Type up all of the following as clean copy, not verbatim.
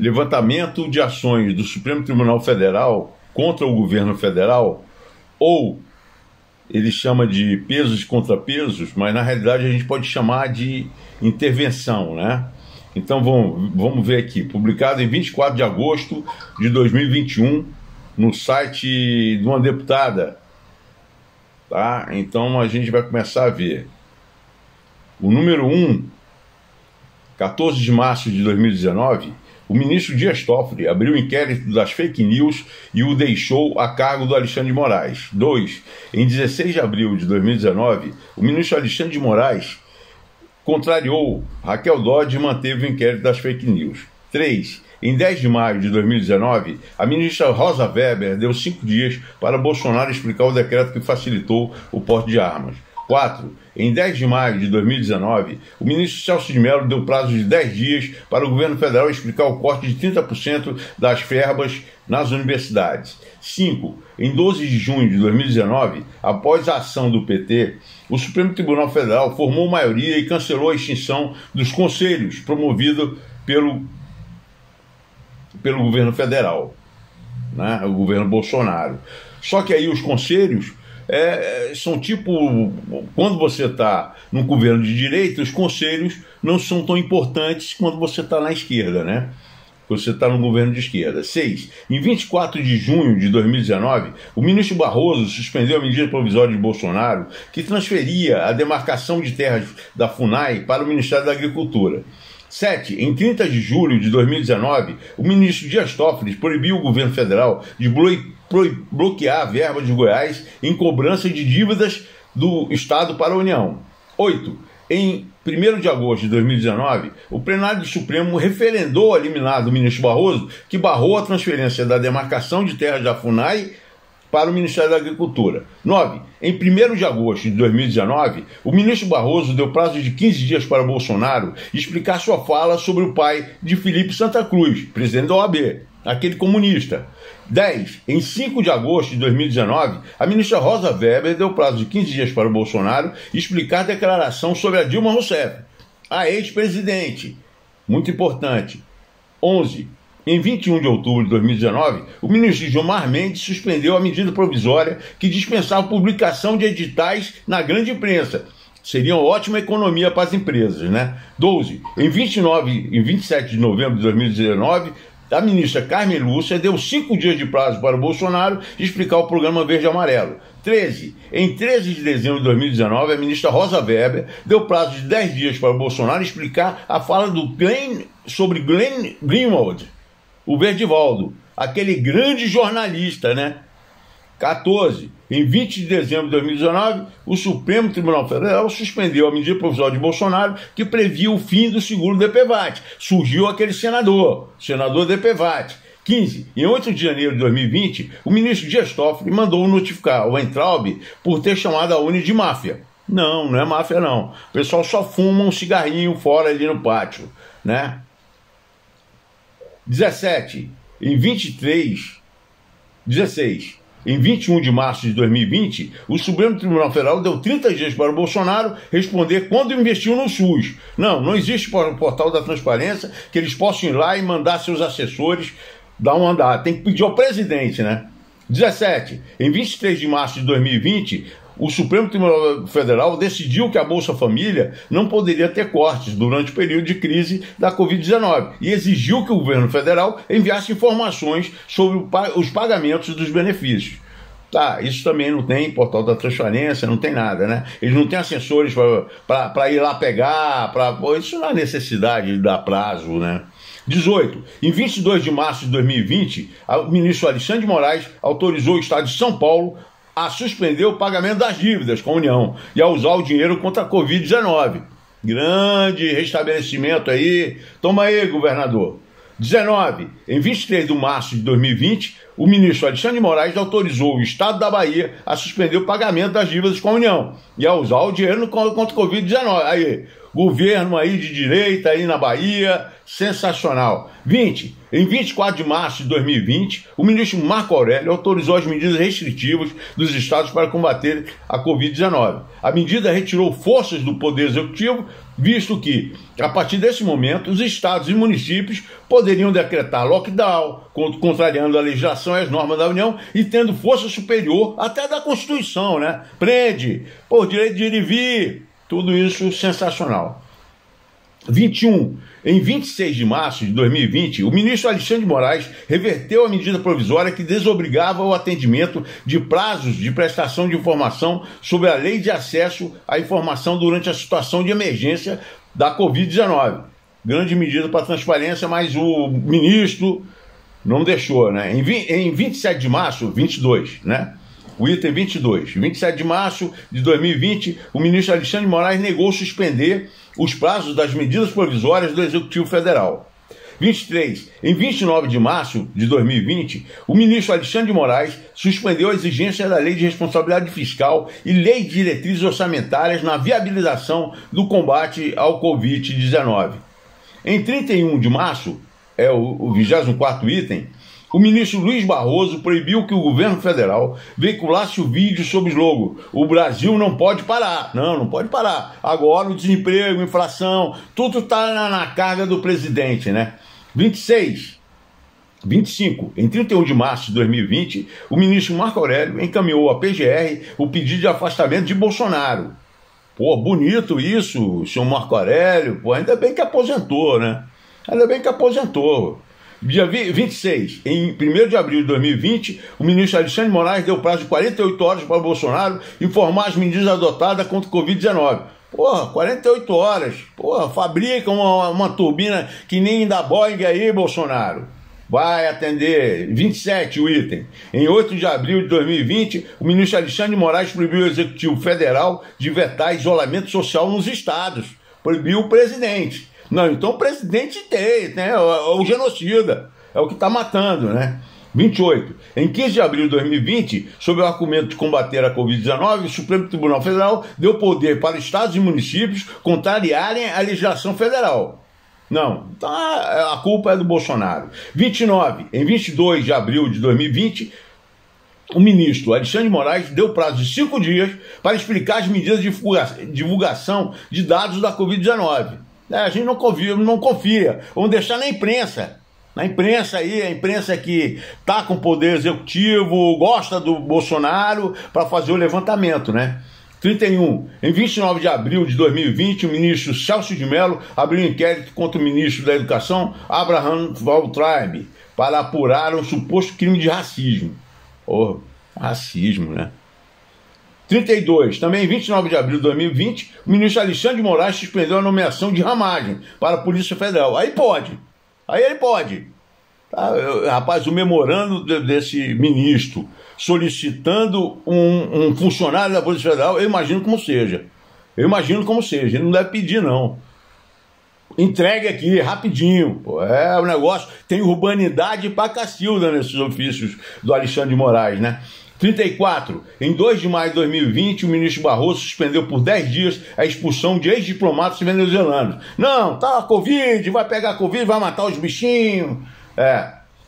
levantamento de ações do Supremo Tribunal Federal contra o governo federal, ou ele chama de pesos e contrapesos, mas na realidade a gente pode chamar de intervenção, né? Então vamos ver aqui, publicado em 24 de agosto de 2021, no site de uma deputada, tá? Então a gente vai começar a ver. O número 1, 14 de março de 2019, o ministro Dias Toffoli abriu o inquérito das fake news e o deixou a cargo do Alexandre de Moraes. 2. Em 16 de abril de 2019, o ministro Alexandre de Moraes contrariou Raquel Dodge e manteve o inquérito das fake news. 3. Em 10 de maio de 2019, a ministra Rosa Weber deu 5 dias para Bolsonaro explicar o decreto que facilitou o porte de armas. 4. Em 10 de maio de 2019, o ministro Celso de Mello deu prazo de 10 dias para o governo federal explicar o corte de 30% das verbas nas universidades. 5. Em 12 de junho de 2019, após a ação do PT, o Supremo Tribunal Federal formou maioria e cancelou a extinção dos conselhos promovido pelo governo federal, né? O governo Bolsonaro. Só que aí os conselhos são tipo, quando você está num governo de direita, os conselhos não são tão importantes quando você está na esquerda, né? Você está no governo de esquerda. 6. Em 24 de junho de 2019, o ministro Barroso suspendeu a medida provisória de Bolsonaro que transferia a demarcação de terras da FUNAI para o Ministério da Agricultura. 7. Em 30 de julho de 2019, o ministro Dias Toffoli proibiu o governo federal de bloquear a verba de Goiás em cobrança de dívidas do Estado para a União. 8. Em 1º de agosto de 2019, o plenário do Supremo referendou a liminar do ministro Barroso, que barrou a transferência da demarcação de terras da FUNAI para o Ministério da Agricultura. 9. Em 1º de agosto de 2019, o ministro Barroso deu prazo de 15 dias para Bolsonaro explicar sua fala sobre o pai de Felipe Santa Cruz, presidente da OAB, aquele comunista. 10. Em 5 de agosto de 2019, a ministra Rosa Weber deu prazo de 15 dias para o Bolsonaro explicar a declaração sobre a Dilma Rousseff, a ex-presidente. Muito importante. 11. Em 21 de outubro de 2019, o ministro Gilmar Mendes suspendeu a medida provisória que dispensava a publicação de editais na grande imprensa. Seria uma ótima economia para as empresas, né? 12. Em 27 de novembro de 2019, a ministra Carmen Lúcia deu 5 dias de prazo para o Bolsonaro explicar o programa Verde e Amarelo. 13. Em 13 de dezembro de 2019, a ministra Rosa Weber deu prazo de 10 dias para o Bolsonaro explicar a fala sobre Glenn Greenwald, o Verdivaldo, aquele grande jornalista, né? 14. Em 20 de dezembro de 2019, o Supremo Tribunal Federal suspendeu a medida provisória de Bolsonaro que previa o fim do seguro DPVAT. Surgiu aquele senador DPVAT. 15. Em 8 de janeiro de 2020, o ministro Dias Toffoli mandou notificar o Weintraub por ter chamado a Uni de máfia. Não é máfia não. O pessoal só fuma um cigarrinho fora ali no pátio, né? 17. Em 16. Em 21 de março de 2020, o Supremo Tribunal Federal deu 30 dias para o Bolsonaro responder quando investiu no SUS. Não existe portal da transparência que eles possam ir lá e mandar seus assessores dar um andar. Tem que pedir ao presidente, né? 17. Em 23 de março de 2020, o Supremo Tribunal Federal decidiu que a Bolsa Família não poderia ter cortes durante o período de crise da Covid-19 e exigiu que o governo federal enviasse informações sobre os pagamentos dos benefícios. Tá, isso também não tem portal da transparência, não tem nada, né? Eles não têm assessores para ir lá pegar, isso não há necessidade de dar prazo, né? 18. Em 22 de março de 2020, o ministro Alexandre de Moraes autorizou o Estado de São Paulo a suspender o pagamento das dívidas com a União e a usar o dinheiro contra a Covid-19. Grande restabelecimento aí. Toma aí, governador. 19. Em 23 de março de 2020, o ministro Alexandre de Moraes autorizou o Estado da Bahia a suspender o pagamento das dívidas com a União e a usar o dinheiro contra a Covid-19. Aí, governo aí de direita aí na Bahia, sensacional. 20. Em 24 de março de 2020, o ministro Marco Aurélio autorizou as medidas restritivas dos estados para combater a Covid-19. A medida retirou forças do Poder Executivo visto que, a partir desse momento, os estados e municípios poderiam decretar lockdown, contrariando a legislação e as normas da União e tendo força superior até da Constituição, né? Prende, por direito de ir e vir, tudo isso sensacional. 21. Em 26 de março de 2020, o ministro Alexandre de Moraes reverteu a medida provisória que desobrigava o atendimento de prazos de prestação de informação sobre a lei de acesso à informação durante a situação de emergência da Covid-19. Grande medida para a transparência, mas o ministro não deixou, né? Em 27 de março, 22, né? O item 22, 27 de março de 2020, o ministro Alexandre de Moraes negou suspender os prazos das medidas provisórias do Executivo Federal. 23. Em 29 de março de 2020, o ministro Alexandre de Moraes suspendeu a exigência da Lei de Responsabilidade Fiscal e Lei de Diretrizes Orçamentárias na viabilização do combate ao Covid-19. Em 31 de março, é o 24º item, o ministro Luiz Barroso proibiu que o governo federal veiculasse o vídeo sob o slogan "O Brasil não pode parar". Não pode parar. Agora o desemprego, inflação, tudo está na carga do presidente, né? 26. 25. Em 31 de março de 2020, o ministro Marco Aurélio encaminhou à PGR o pedido de afastamento de Bolsonaro. Pô, bonito isso, senhor Marco Aurélio. Pô, ainda bem que aposentou, né? Ainda bem que aposentou. Dia 26, em 1º de abril de 2020, o ministro Alexandre de Moraes deu prazo de 48 horas para o Bolsonaro informar as medidas adotadas contra o Covid-19. Porra, 48 horas. Porra, fabrica uma turbina que nem da Boeing aí, Bolsonaro. Vai atender. 27, o item. Em 8 de abril de 2020, o ministro Alexandre de Moraes proibiu o Executivo Federal de vetar isolamento social nos estados. Proibiu o presidente. Não, então o presidente tem, né? O genocida, é o que está matando, né? 28. Em 15 de abril de 2020, sob o argumento de combater a Covid-19, o Supremo Tribunal Federal deu poder para estados e municípios contrariarem a legislação federal. Não, então a culpa é do Bolsonaro. 29. Em 22 de abril de 2020, o ministro Alexandre de Moraes deu prazo de 5 dias para explicar as medidas de divulgação de dados da Covid-19. A gente não confia. Vamos deixar na imprensa. Na imprensa aí, a imprensa que está com o poder executivo, gosta do Bolsonaro, para fazer o levantamento, né? 31. Em 29 de abril de 2020, o ministro Celso de Mello abriu um inquérito contra o ministro da Educação, Abraham Weintraub, para apurar um suposto crime de racismo. Oh, racismo, né? 32. Também em 29 de abril de 2020, o ministro Alexandre de Moraes suspendeu a nomeação de Ramagem para a Polícia Federal. Aí pode. Aí ele pode. Tá? Rapaz, o memorando desse ministro solicitando um funcionário da Polícia Federal, eu imagino como seja. Ele não deve pedir, não. Entregue aqui, rapidinho. Pô, é o negócio. Tem urbanidade pra cacilda nesses ofícios do Alexandre de Moraes, né? 34. Em 2 de maio de 2020, o ministro Barroso suspendeu por 10 dias a expulsão de ex-diplomatas venezuelanos. Não, tá a Covid, vai pegar a Covid, vai matar os bichinhos.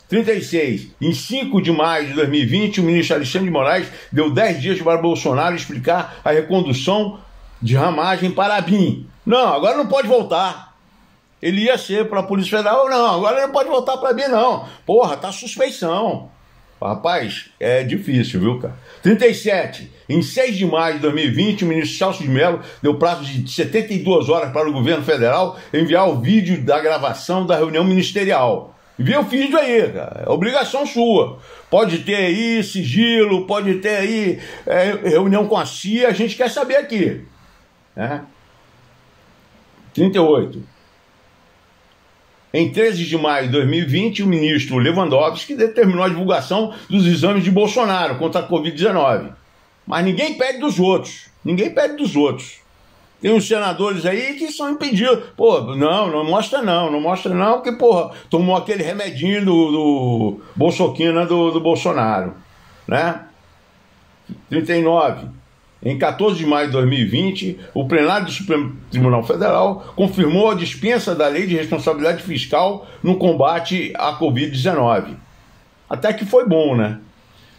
36. Em 5 de maio de 2020, o ministro Alexandre de Moraes deu 10 dias para Bolsonaro explicar a recondução de Ramagem para a BIM. Não, agora não pode voltar. Ele ia ser para a Polícia Federal, não, agora ele não pode voltar para a BIM, não. Porra, tá suspeição. Rapaz, é difícil, viu, cara? 37. Em 6 de maio de 2020, o ministro Celso de Mello deu prazo de 72 horas para o governo federal enviar o vídeo da gravação da reunião ministerial. Envia o vídeo aí, cara. É obrigação sua. Pode ter aí sigilo, pode ter aí reunião com a CIA, a gente quer saber aqui. 38. Em 13 de maio de 2020, o ministro Lewandowski determinou a divulgação dos exames de Bolsonaro contra a Covid-19. Mas ninguém pede dos outros. Tem uns senadores aí que são impedidos. Pô, não mostra não, porque, porra, tomou aquele remedinho do Bolsoquina do Bolsonaro, né? 39. Em 14 de maio de 2020, o plenário do Supremo Tribunal Federal confirmou a dispensa da Lei de Responsabilidade Fiscal no combate à Covid-19. Até que foi bom, né?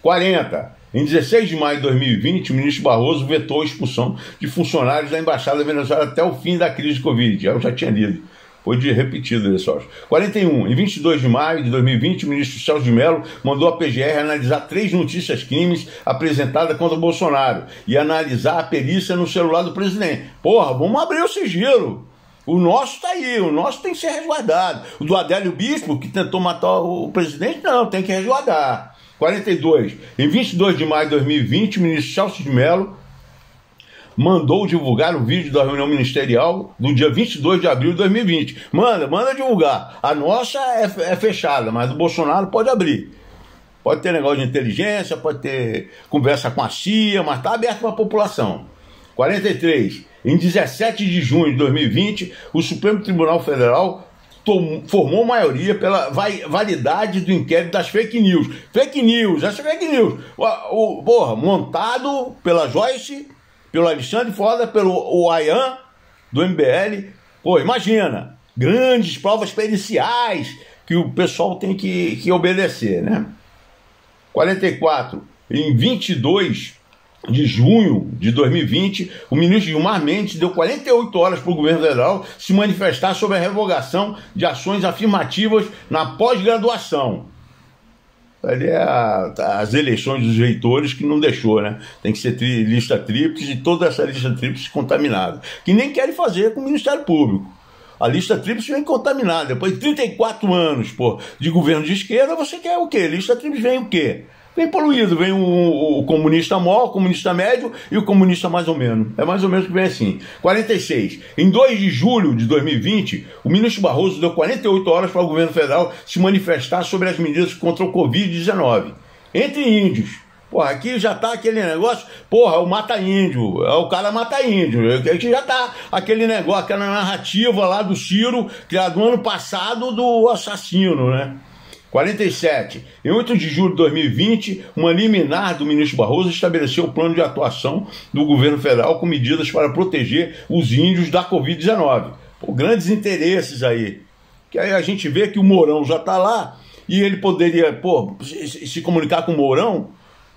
40. Em 16 de maio de 2020, o ministro Barroso vetou a expulsão de funcionários da Embaixada da Venezuela até o fim da crise de Covid. Eu já tinha lido. Foi repetido isso, acho. 41. Em 22 de maio de 2020, o ministro Celso de Mello mandou a PGR analisar 3 notícias crimes apresentadas contra o Bolsonaro e analisar a perícia no celular do presidente. Porra, vamos abrir o sigilo. O nosso está aí, o nosso tem que ser resguardado. O do Adélio Bispo, que tentou matar o presidente, não, tem que resguardar. 42. Em 22 de maio de 2020, o ministro Celso de Mello mandou divulgar o vídeo da reunião ministerial do dia 22 de abril de 2020. Manda divulgar. A nossa é fechada, mas o Bolsonaro pode abrir. Pode ter negócio de inteligência, pode ter conversa com a CIA, mas está aberto para a população. 43. Em 17 de junho de 2020, o Supremo Tribunal Federal formou maioria pela validade do inquérito das fake news. Fake news, essa fake news. Montado pela Joyce, pelo Alexandre Foda, pelo Ayan, do MBL. Pô, imagina, grandes provas periciais que o pessoal tem que obedecer, né? 44. Em 22 de junho de 2020, o ministro Gilmar Mendes deu 48 horas para o governo federal se manifestar sobre a revogação de ações afirmativas na pós-graduação. Ali é as eleições dos reitores que não deixou, né? Tem que ser lista tríplice e toda essa lista tríplice contaminada. Que nem querem fazer com o Ministério Público. A lista tríplice vem contaminada. Depois de 34 anos, de governo de esquerda, você quer o quê? Lista tríplice vem o quê? Vem poluído, vem o comunista maior, o comunista médio e o comunista mais ou menos. É mais ou menos que vem assim. 46. Em 2 de julho de 2020, o ministro Barroso deu 48 horas para o governo federal se manifestar sobre as medidas contra o Covid-19. Entre índios. Porra, aqui já tá aquele negócio, o mata-índio, o cara mata-índio. Aqui já tá aquele negócio, aquela narrativa lá do Ciro, criado no ano passado do assassino, né? 47. Em 8 de julho de 2020, uma liminar do ministro Barroso estabeleceu o plano de atuação do governo federal com medidas para proteger os índios da Covid-19. Grandes interesses aí. Que aí a gente vê que o Mourão já está lá e ele poderia se comunicar com o Mourão,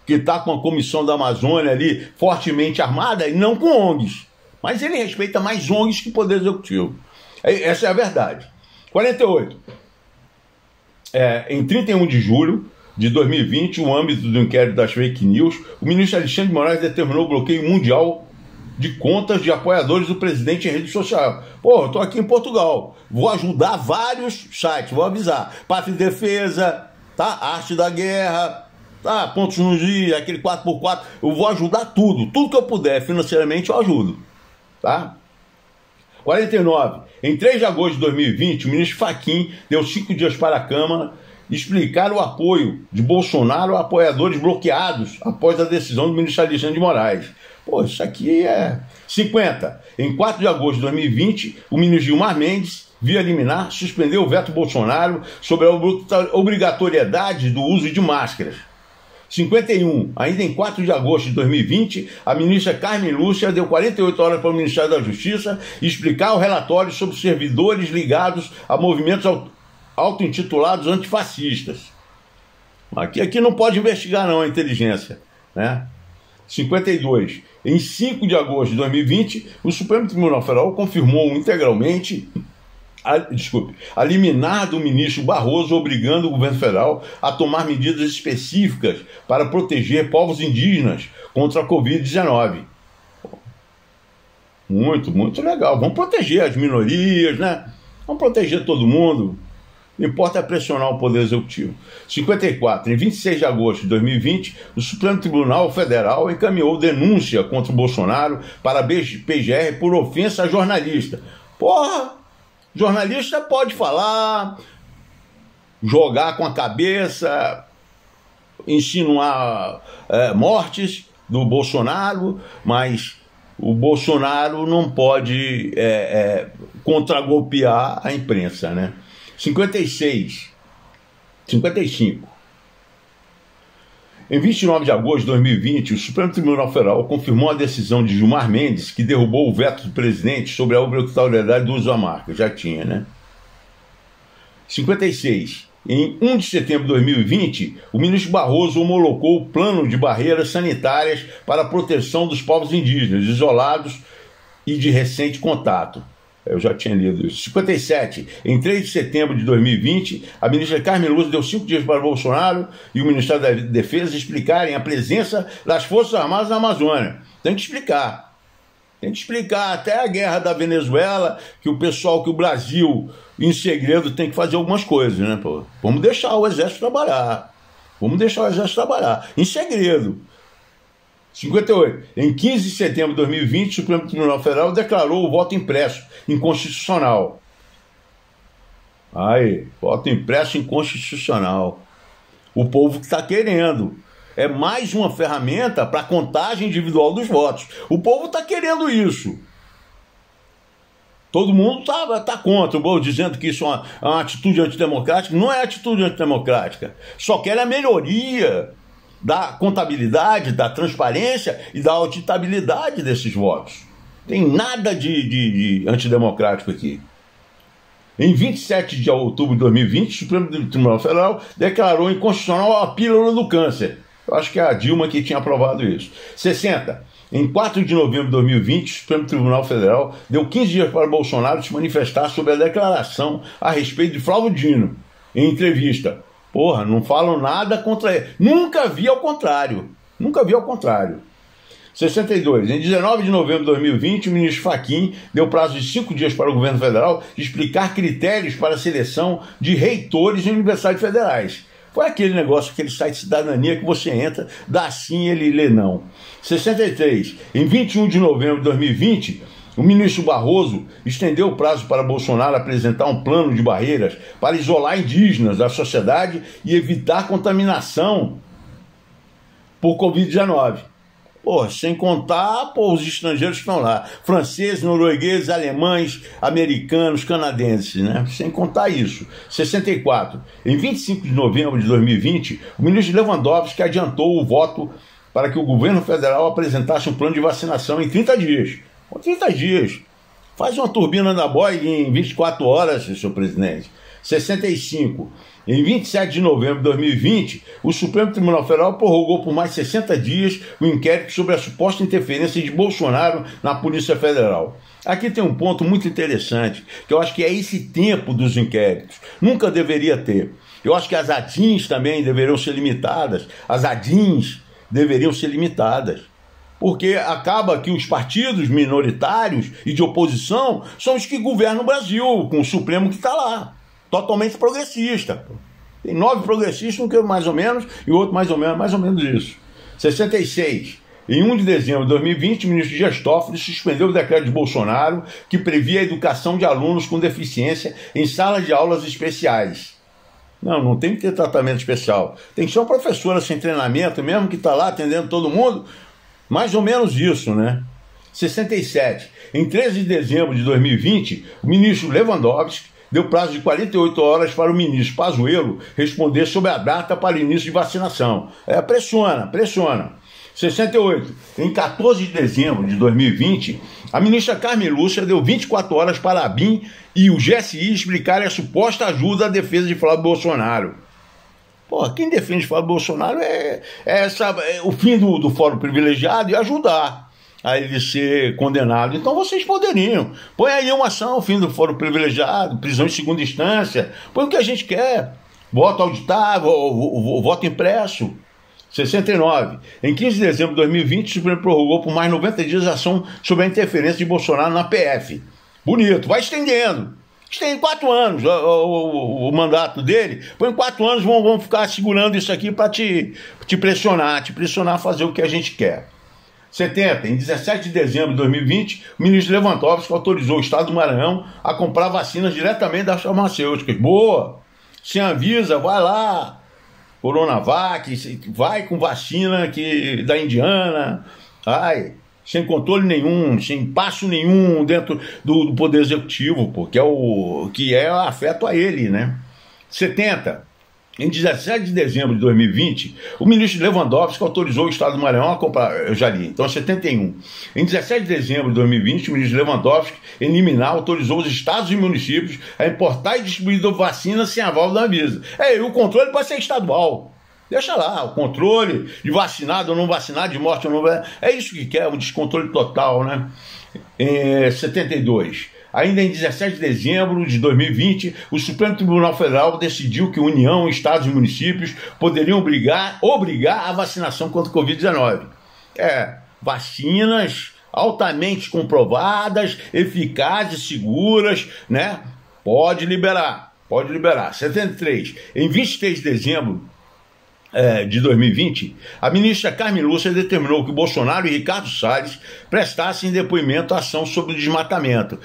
que está com a Comissão da Amazônia ali fortemente armada, e não com ONGs. Mas ele respeita mais ONGs que Poder Executivo. Essa é a verdade. 48. Em 31 de julho de 2020, no âmbito do inquérito das fake news, o ministro Alexandre de Moraes determinou o bloqueio mundial de contas de apoiadores do presidente em rede social. Eu estou aqui em Portugal, vou ajudar vários sites, vou avisar. Pátria e Defesa, tá? Arte da Guerra, tá? Pontos nos Is, aquele 4x4, eu vou ajudar tudo que eu puder, financeiramente eu ajudo, tá? 49. Em 3 de agosto de 2020, o ministro Fachin deu 5 dias para a Câmara explicar o apoio de Bolsonaro a apoiadores bloqueados após a decisão do ministro Alexandre de Moraes. Isso aqui é... 50. Em 4 de agosto de 2020, o ministro Gilmar Mendes, via liminar, suspendeu o veto Bolsonaro sobre a obrigatoriedade do uso de máscaras. 51. Ainda em 4 de agosto de 2020, a ministra Carmen Lúcia deu 48 horas para o Ministério da Justiça explicar o relatório sobre servidores ligados a movimentos auto-intitulados antifascistas. Aqui não pode investigar não a inteligência, né? 52. Em 5 de agosto de 2020, o Supremo Tribunal Federal confirmou integralmente a liminar do ministro Barroso obrigando o governo federal a tomar medidas específicas para proteger povos indígenas contra a Covid-19. Muito legal. Vamos proteger as minorias, né? Vamos proteger todo mundo. O que importa é pressionar o Poder Executivo. 54. Em 26 de agosto de 2020, o Supremo Tribunal Federal encaminhou denúncia contra o Bolsonaro para a PGR por ofensa a jornalista. Jornalista pode falar, jogar com a cabeça, insinuar mortes do Bolsonaro, mas o Bolsonaro não pode contragolpear a imprensa, né? 55. Em 29 de agosto de 2020, o Supremo Tribunal Federal confirmou a decisão de Gilmar Mendes, que derrubou o veto do presidente sobre a obrigatoriedade do uso da marca. Já tinha, né? 56. Em 1 de setembro de 2020, o ministro Barroso homologou o plano de barreiras sanitárias para a proteção dos povos indígenas, isolados e de recente contato. Eu já tinha lido isso. 57. Em 3 de setembro de 2020, a ministra Carmen Lúcia deu 5 dias para Bolsonaro e o Ministério da Defesa explicarem a presença das Forças Armadas na Amazônia. Tem que explicar. Tem que explicar até a guerra da Venezuela, que o pessoal, que o Brasil, em segredo, tem que fazer algumas coisas, né, pô? Vamos deixar o Exército trabalhar. Vamos deixar o Exército trabalhar. Em segredo. 58. Em 15 de setembro de 2020, o Supremo Tribunal Federal declarou o voto impresso inconstitucional. Aí, voto impresso inconstitucional. O povo que está querendo. É mais uma ferramenta para a contagem individual dos votos. O povo está querendo isso. Todo mundo tá contra, dizendo que isso é uma atitude antidemocrática. Não é atitude antidemocrática. Só quer a melhoria da contabilidade, da transparência e da auditabilidade desses votos. Tem nada de antidemocrático aqui. Em 27 de outubro de 2020, o Supremo Tribunal Federal declarou inconstitucional a pílula do câncer. Eu acho que é a Dilma que tinha aprovado isso. 60. Em 4 de novembro de 2020, o Supremo Tribunal Federal deu 15 dias para Bolsonaro se manifestar sobre a declaração a respeito de Flávio Dino. Em entrevista. Porra, não falam nada contra ele. Nunca vi ao contrário. Nunca vi ao contrário. 62. Em 19 de novembro de 2020, o ministro Fachin deu prazo de 5 dias para o governo federal explicar critérios para a seleção de reitores em universidades federais. Foi aquele negócio, aquele site de cidadania que você entra, dá sim, ele lê não. 63. Em 21 de novembro de 2020, o ministro Barroso estendeu o prazo para Bolsonaro apresentar um plano de barreiras para isolar indígenas da sociedade e evitar contaminação por Covid-19. Sem contar os estrangeiros que estão lá. Franceses, noruegueses, alemães, americanos, canadenses, né? Sem contar isso. 64. Em 25 de novembro de 2020, o ministro Lewandowski adiantou o voto para que o governo federal apresentasse um plano de vacinação em 30 dias. Com 30 dias. Faz uma turbina da Boeing em 24 horas, senhor presidente. 65. Em 27 de novembro de 2020, o Supremo Tribunal Federal prorrogou por mais 60 dias o inquérito sobre a suposta interferência de Bolsonaro na Polícia Federal. Aqui tem um ponto muito interessante, que eu acho que é esse tempo dos inquéritos. Nunca deveria ter. Eu acho que as ADINs também deveriam ser limitadas. As ADINs deveriam ser limitadas. Porque acaba que os partidos minoritários e de oposição são os que governam o Brasil, com o Supremo que está lá. Totalmente progressista. Tem 9 progressistas, um que mais ou menos, e o outro mais ou menos isso. 66. Em 1 de dezembro de 2020, o ministro Dias Toffoli suspendeu o decreto de Bolsonaro que previa a educação de alunos com deficiência em salas de aulas especiais. Não tem que ter tratamento especial. Tem que ser uma professora sem treinamento, mesmo que está lá atendendo todo mundo. Mais ou menos isso, né? 67. Em 13 de dezembro de 2020, o ministro Lewandowski deu prazo de 48 horas para o ministro Pazuello responder sobre a data para o início de vacinação. Pressiona. 68. Em 14 de dezembro de 2020, a ministra Carmen Lúcia deu 24 horas para a BIM e o GSI explicarem a suposta ajuda à defesa de Flávio Bolsonaro. Quem defende Flávio Bolsonaro é o fim do fórum privilegiado e ajudar a ele ser condenado. Então vocês poderiam. Põe aí uma ação, fim do fórum privilegiado, prisão em segunda instância. Põe o que a gente quer. Voto auditável, voto impresso. 69. Em 15 de dezembro de 2020, o Supremo prorrogou por mais 90 dias a ação sobre a interferência de Bolsonaro na PF. Bonito, vai estendendo. Estende 4 anos o mandato dele. Põe 4 anos, vão ficar segurando isso aqui para te pressionar a fazer o que a gente quer. 70. Em 17 de dezembro de 2020, o ministro Lewandowski autorizou o Estado do Maranhão a comprar vacinas diretamente das farmacêuticas. Boa! Se avisa, vai lá. Coronavac, vai com vacina da Indiana. Sem controle nenhum, sem passo nenhum dentro do Poder Executivo, porque é afeto a ele, né? 70. Em 17 de dezembro de 2020, o ministro Lewandowski autorizou o Estado do Maranhão a comprar, eu já li, então 71. Em 17 de dezembro de 2020, o ministro Lewandowski, em liminar, autorizou os estados e municípios a importar e distribuir vacina sem aval da Anvisa. E o controle pode ser estadual. Deixa lá, o controle de vacinado ou não vacinado, de morte ou não. É isso que quer, um descontrole total, né? Em 72. Ainda em 17 de dezembro de 2020, o Supremo Tribunal Federal decidiu que União, estados e municípios poderiam obrigar a vacinação contra o Covid-19. Vacinas altamente comprovadas, eficazes, seguras, né? Pode liberar. 73. Em 23 de dezembro de 2020, a ministra Carmen Lúcia determinou que Bolsonaro e Ricardo Salles prestassem depoimento à ação sobre o desmatamento.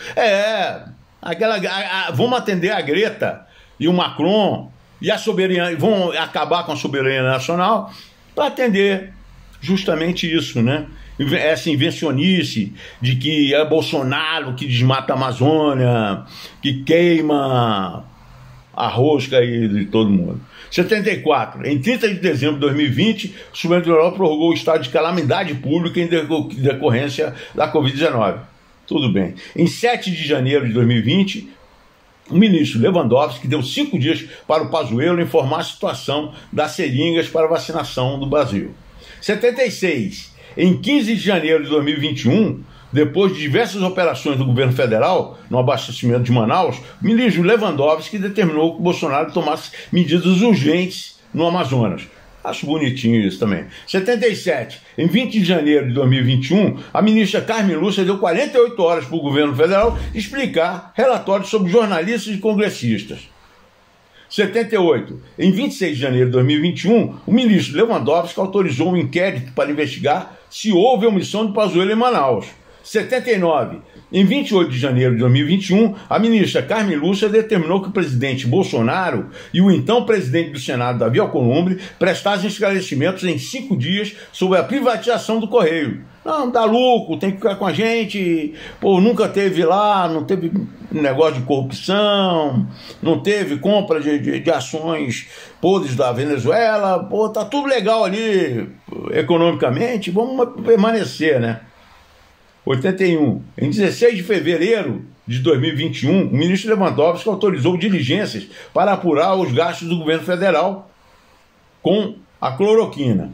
Vamos atender a Greta e o Macron e a soberania, vão acabar com a soberania nacional para atender justamente isso, né? Essa invencionice de que é Bolsonaro que desmata a Amazônia, que queima a rosca aí de todo mundo. 74. Em 30 de dezembro de 2020, o Supremo Tribunal prorrogou o estado de calamidade pública em decorrência da Covid-19. Tudo bem. Em 7 de janeiro de 2020, o ministro Lewandowski deu 5 dias para o Pazuello informar a situação das seringas para vacinação do Brasil. 76. Em 15 de janeiro de 2021, depois de diversas operações do governo federal no abastecimento de Manaus, o ministro Lewandowski determinou que Bolsonaro tomasse medidas urgentes no Amazonas. Acho bonitinho isso também. 77. Em 20 de janeiro de 2021, a ministra Carmen Lúcia deu 48 horas para o governo federal explicar relatórios sobre jornalistas e congressistas. 78. Em 26 de janeiro de 2021, o ministro Lewandowski autorizou um inquérito para investigar se houve omissão de Pazuello em Manaus. 79. Em 28 de janeiro de 2021, a ministra Carmen Lúcia determinou que o presidente Bolsonaro e o então presidente do Senado, Davi Alcolumbre, prestassem esclarecimentos em 5 dias sobre a privatização do Correio. Não dá lucro, tem que ficar com a gente, nunca teve lá, não teve negócio de corrupção, não teve compra de ações podres da Venezuela, tá tudo legal ali economicamente, vamos permanecer, né? 81. Em 16 de fevereiro de 2021, o ministro Lewandowski autorizou diligências para apurar os gastos do governo federal com a cloroquina.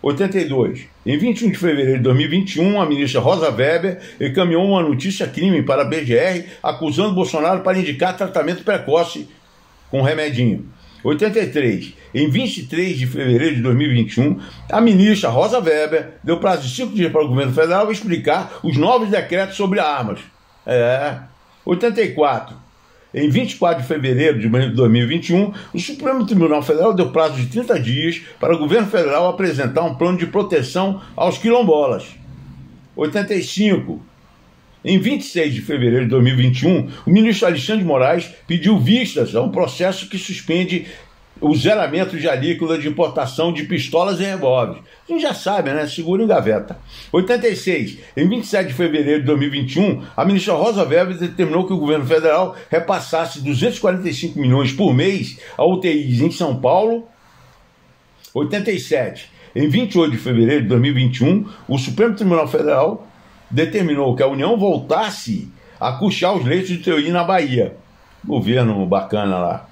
82. Em 21 de fevereiro de 2021, a ministra Rosa Weber encaminhou uma notícia-crime para a BGR acusando Bolsonaro para indicar tratamento precoce com remedinho. 83. Em 23 de fevereiro de 2021, a ministra Rosa Weber deu prazo de 5 dias para o governo federal explicar os novos decretos sobre armas. 84. Em 24 de fevereiro de 2021, o Supremo Tribunal Federal deu prazo de 30 dias para o governo federal apresentar um plano de proteção aos quilombolas. 85. Em 26 de fevereiro de 2021, o ministro Alexandre de Moraes pediu vistas a um processo que suspende o zeramento de alíquota de importação de pistolas e revólveres. A gente já sabe, né? Segura em gaveta. 86. Em 27 de fevereiro de 2021, a ministra Rosa Weber determinou que o governo federal repassasse 245 milhões por mês a UTIs em São Paulo. 87. Em 28 de fevereiro de 2021, o Supremo Tribunal Federal determinou que a União voltasse a custear os leitos de UTI na Bahia. Governo bacana lá.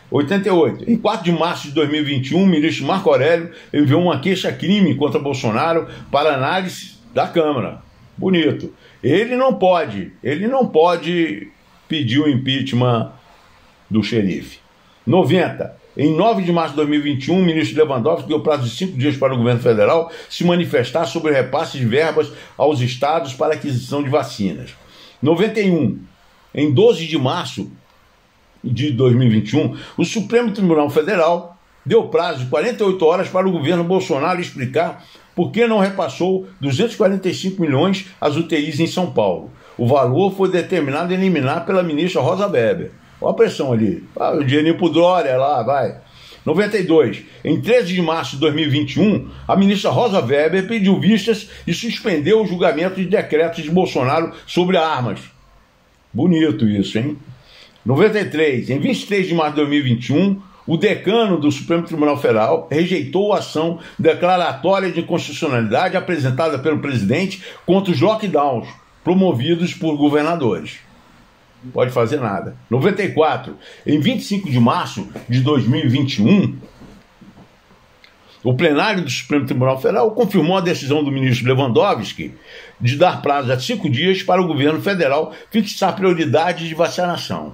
88. Em 4 de março de 2021, o ministro Marco Aurélio enviou uma queixa-crime contra Bolsonaro para análise da Câmara. Bonito. Ele não pode pedir o impeachment do xerife. 90. Em 9 de março de 2021, o ministro Lewandowski deu prazo de 5 dias para o governo federal se manifestar sobre repasse de verbas aos estados para aquisição de vacinas. 91. Em 12 de março de 2021, o Supremo Tribunal Federal deu prazo de 48 horas para o governo Bolsonaro explicar por que não repassou 245 milhões às UTIs em São Paulo. O valor foi determinado e eliminado pela ministra Rosa Weber. Olha a pressão ali. O dinheirinho pro Dória lá, vai. 92. Em 13 de março de 2021, a ministra Rosa Weber pediu vistas e suspendeu o julgamento de decretos de Bolsonaro sobre armas. Bonito isso, hein? 93. Em 23 de março de 2021, o decano do Supremo Tribunal Federal rejeitou a ação declaratória de inconstitucionalidade apresentada pelo presidente contra os lockdowns promovidos por governadores. Não pode fazer nada. 94. Em 25 de março de 2021, o plenário do Supremo Tribunal Federal confirmou a decisão do ministro Lewandowski de dar prazo a 5 dias para o governo federal fixar prioridades de vacinação.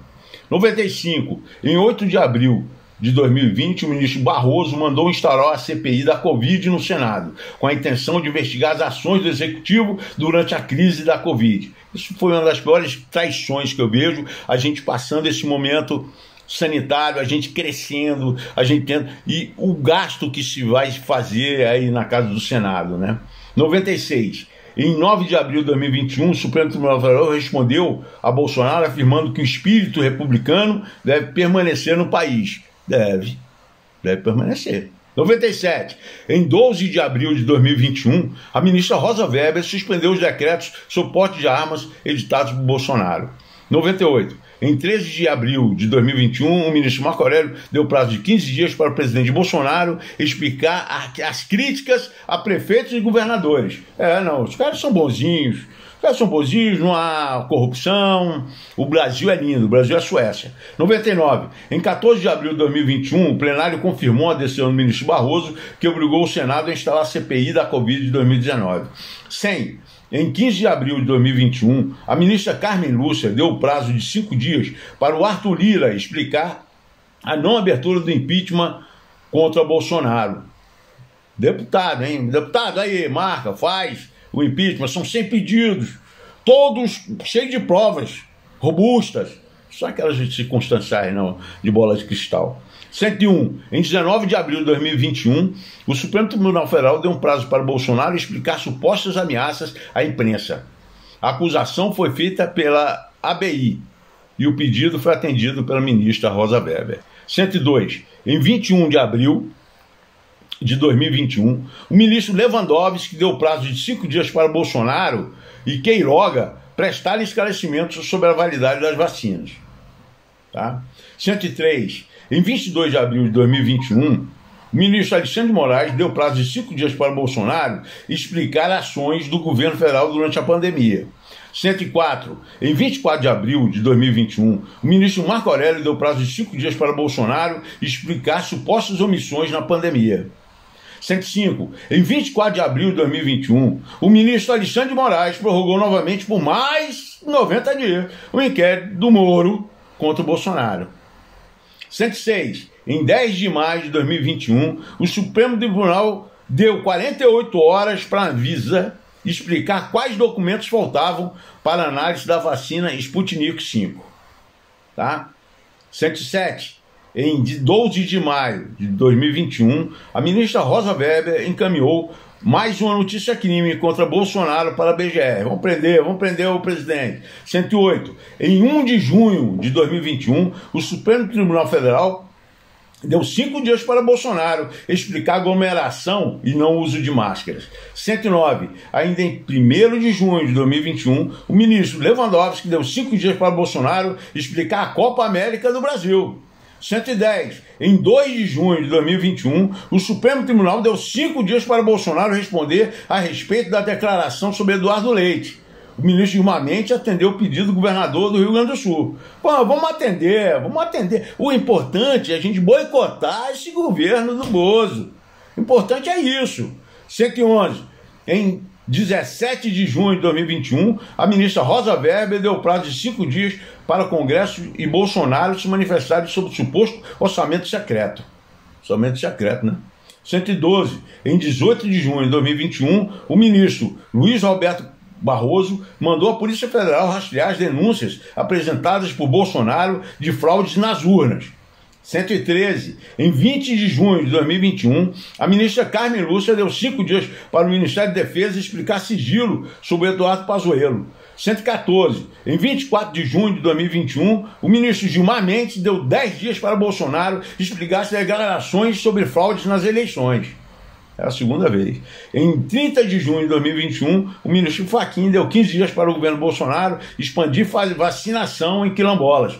95. Em 8 de abril de 2020, o ministro Barroso mandou instaurar a CPI da Covid no Senado, com a intenção de investigar as ações do Executivo durante a crise da Covid. Isso foi uma das piores traições que eu vejo, a gente passando esse momento sanitário, a gente crescendo, a gente tendo, e o gasto que se vai fazer aí na casa do Senado, né? 96. Em 9 de abril de 2021, o Supremo Tribunal Federal respondeu a Bolsonaro afirmando que o espírito republicano deve permanecer no país. Deve permanecer. 97. Em 12 de abril de 2021, a ministra Rosa Weber suspendeu os decretos sobre porte de armas editados por Bolsonaro. 98. Em 13 de abril de 2021, o ministro Marco Aurélio deu prazo de 15 dias para o presidente Bolsonaro explicar as críticas a prefeitos e governadores. Os caras são bonzinhos. Não há corrupção, o Brasil é lindo, o Brasil é a Suécia. 99. Em 14 de abril de 2021, o plenário confirmou a decisão do ministro Barroso que obrigou o Senado a instalar a CPI da Covid de 2019. 100. Em 15 de abril de 2021, a ministra Carmen Lúcia deu o prazo de 5 dias para o Arthur Lira explicar a não abertura do impeachment contra Bolsonaro. Deputado, hein? Deputado, aí, marca, faz o impeachment, são 100 pedidos, todos cheios de provas robustas, só aquelas circunstanciais não, de bola de cristal. 101. Em 19 de abril de 2021, o Supremo Tribunal Federal deu um prazo para Bolsonaro explicar supostas ameaças à imprensa. A acusação foi feita pela ABI e o pedido foi atendido pela ministra Rosa Weber. 102. Em 21 de abril de 2021, o ministro Lewandowski deu prazo de 5 dias para Bolsonaro e Queiroga prestarem esclarecimentos sobre a validade das vacinas. Tá? 103. Em 22 de abril de 2021, o ministro Alexandre de Moraes deu prazo de 5 dias para Bolsonaro explicar ações do governo federal durante a pandemia. 104. Em 24 de abril de 2021, o ministro Marco Aurélio deu prazo de 5 dias para Bolsonaro explicar supostas omissões na pandemia. 105. Em 24 de abril de 2021, o ministro Alexandre de Moraes prorrogou novamente por mais 90 dias o inquérito do Moro contra o Bolsonaro. 106. Em 10 de maio de 2021, o Supremo Tribunal deu 48 horas para a Anvisa explicar quais documentos faltavam para a análise da vacina Sputnik V. Tá? 107. Em 12 de maio de 2021, a ministra Rosa Weber encaminhou mais uma notícia-crime contra Bolsonaro para a BGR. Vamos prender o presidente. 108. Em 1 de junho de 2021, o Supremo Tribunal Federal deu 5 dias para Bolsonaro explicar aglomeração e não uso de máscaras. 109. Ainda em 1º de junho de 2021, o ministro Lewandowski deu 5 dias para Bolsonaro explicar a Copa América do Brasil. 110. Em 2 de junho de 2021, o Supremo Tribunal deu 5 dias para Bolsonaro responder a respeito da declaração sobre Eduardo Leite. O ministro Gilmar Mendes atendeu o pedido do governador do Rio Grande do Sul. Vamos atender. O importante é a gente boicotar esse governo do Bozo. O importante é isso. 111. Em 17 de junho de 2021, a ministra Rosa Weber deu prazo de 5 dias para o Congresso e Bolsonaro se manifestarem sobre o suposto orçamento secreto. Orçamento secreto, né? 112. Em 18 de junho de 2021, o ministro Luiz Roberto Barroso mandou a Polícia Federal rastrear as denúncias apresentadas por Bolsonaro de fraudes nas urnas. 113. Em 20 de junho de 2021, a ministra Carmen Lúcia deu 5 dias para o Ministério da Defesa explicar sigilo sobre Eduardo Pazuello. 114. Em 24 de junho de 2021, o ministro Gilmar Mendes deu 10 dias para Bolsonaro explicar as declarações sobre fraudes nas eleições. É a segunda vez. Em 30 de junho de 2021, o ministro Fachin deu 15 dias para o governo Bolsonaro expandir vacinação em quilombolas.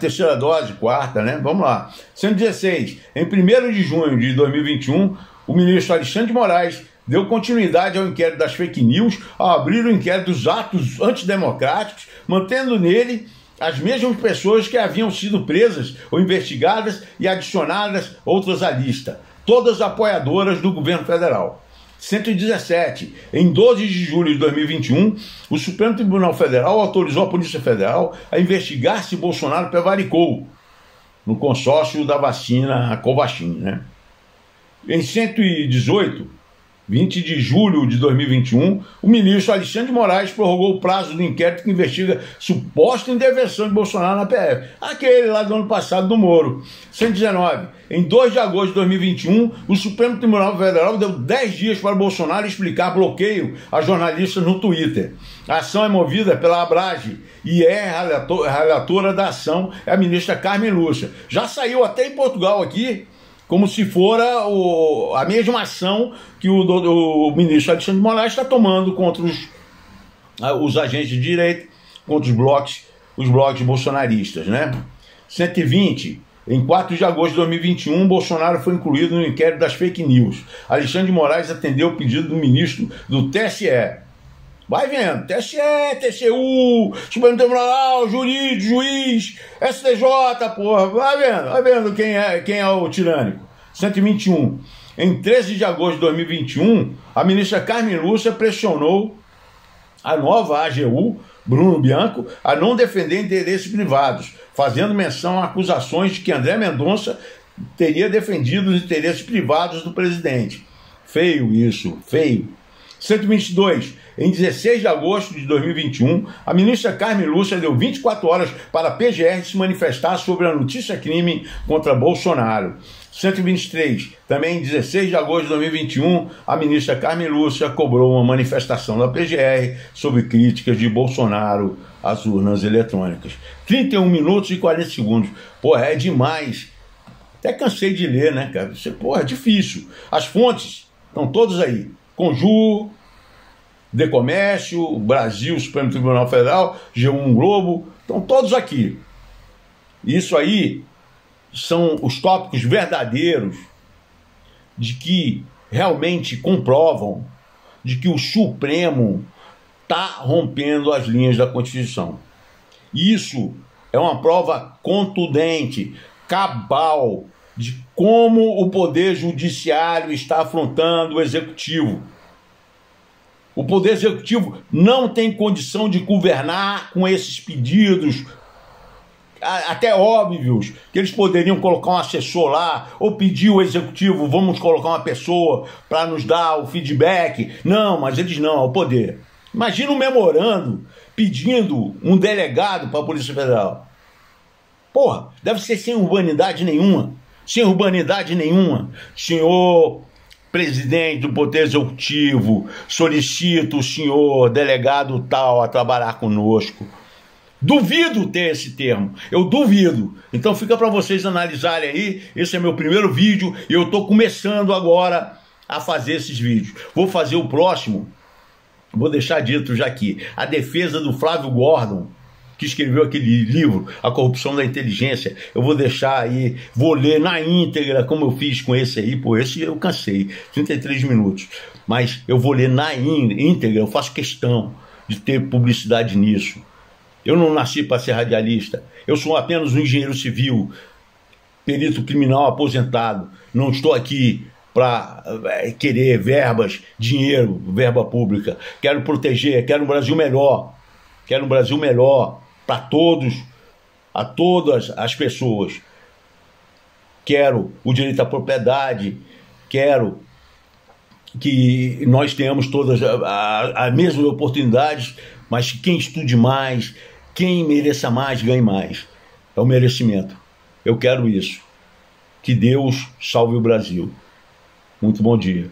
Terceira dose, quarta, né? Vamos lá. 116. Em 1º de junho de 2021, o ministro Alexandre de Moraes deu continuidade ao inquérito das fake news ao abrir o inquérito dos atos antidemocráticos, mantendo nele as mesmas pessoas que haviam sido presas ou investigadas e adicionadas outras à lista, todas apoiadoras do governo federal. 117. Em 12 de julho de 2021, o Supremo Tribunal Federal autorizou a Polícia Federal a investigar se Bolsonaro prevaricou no consórcio da vacina Covaxin, né? Em 118, 20 de julho de 2021, o ministro Alexandre de Moraes prorrogou o prazo do inquérito que investiga suposta intervenção de Bolsonaro na PF. Aquele lá do ano passado do Moro. 119. Em 2 de agosto de 2021, o Supremo Tribunal Federal deu 10 dias para Bolsonaro explicar bloqueio a jornalistas no Twitter. A ação é movida pela Abrage e relatora da ação é a ministra Carmen Lúcia. Já saiu até em Portugal aqui, como se fora a mesma ação que o ministro Alexandre de Moraes está tomando contra os agentes de direita, contra os blogs bolsonaristas, né? 120. Em 4 de agosto de 2021, Bolsonaro foi incluído no inquérito das fake news. Alexandre de Moraes atendeu o pedido do ministro do TSE. Vai vendo, TSE, TCU, Supremo Tribunal, juiz, STJ, porra, vai vendo quem é o tirânico. 121. Em 13 de agosto de 2021, a ministra Carmen Lúcia pressionou a nova AGU, Bruno Bianco, a não defender interesses privados, fazendo menção a acusações de que André Mendonça teria defendido os interesses privados do presidente. Feio isso, feio. 122. Em 16 de agosto de 2021, a ministra Carmen Lúcia deu 24 horas para a PGR se manifestar sobre a notícia-crime contra Bolsonaro. 123. Também em 16 de agosto de 2021, a ministra Carmen Lúcia cobrou uma manifestação da PGR sobre críticas de Bolsonaro às urnas eletrônicas. 31 minutos e 40 segundos. Porra, é demais. Até cansei de ler, né, cara? Porra, é difícil. As fontes estão todas aí. Conjur, Decomércio, Brasil, Supremo Tribunal Federal, G1 Globo, estão todos aqui. Isso aí são os tópicos verdadeiros de que realmente comprovam de que o Supremo está rompendo as linhas da Constituição. Isso é uma prova contundente, cabal, de como o Poder Judiciário está afrontando o Executivo. O Poder Executivo não tem condição de governar com esses pedidos, até óbvios, que eles poderiam colocar um assessor lá, ou pedir ao Executivo, vamos colocar uma pessoa para nos dar o feedback. Não, mas eles não, é o Poder. Imagina um memorando pedindo um delegado para a Polícia Federal. Porra, deve ser sem urbanidade nenhuma. Sem urbanidade nenhuma. Senhor presidente do Poder Executivo, solicito o senhor delegado tal a trabalhar conosco. Duvido ter esse termo, eu duvido. Então fica para vocês analisarem aí. Esse é meu primeiro vídeo e eu estou começando agora a fazer esses vídeos. Vou fazer o próximo, vou deixar dito já aqui, a defesa do Flávio Gordon, que escreveu aquele livro, A Corrupção da Inteligência. Eu vou deixar aí, vou ler na íntegra, como eu fiz com esse aí. Pô, esse eu cansei, 33 minutos. Mas eu vou ler na íntegra, eu faço questão de ter publicidade nisso. Eu não nasci para ser radialista. Eu sou apenas um engenheiro civil, perito criminal aposentado. Não estou aqui para querer verbas, dinheiro, verba pública. Quero proteger, quero um Brasil melhor. Quero um Brasil melhor para todos, a todas as pessoas. Quero o direito à propriedade, quero que nós tenhamos todas as mesmas oportunidades, mas que quem estude mais, quem mereça mais, ganhe mais. É o merecimento. Eu quero isso. Que Deus salve o Brasil. Muito bom dia.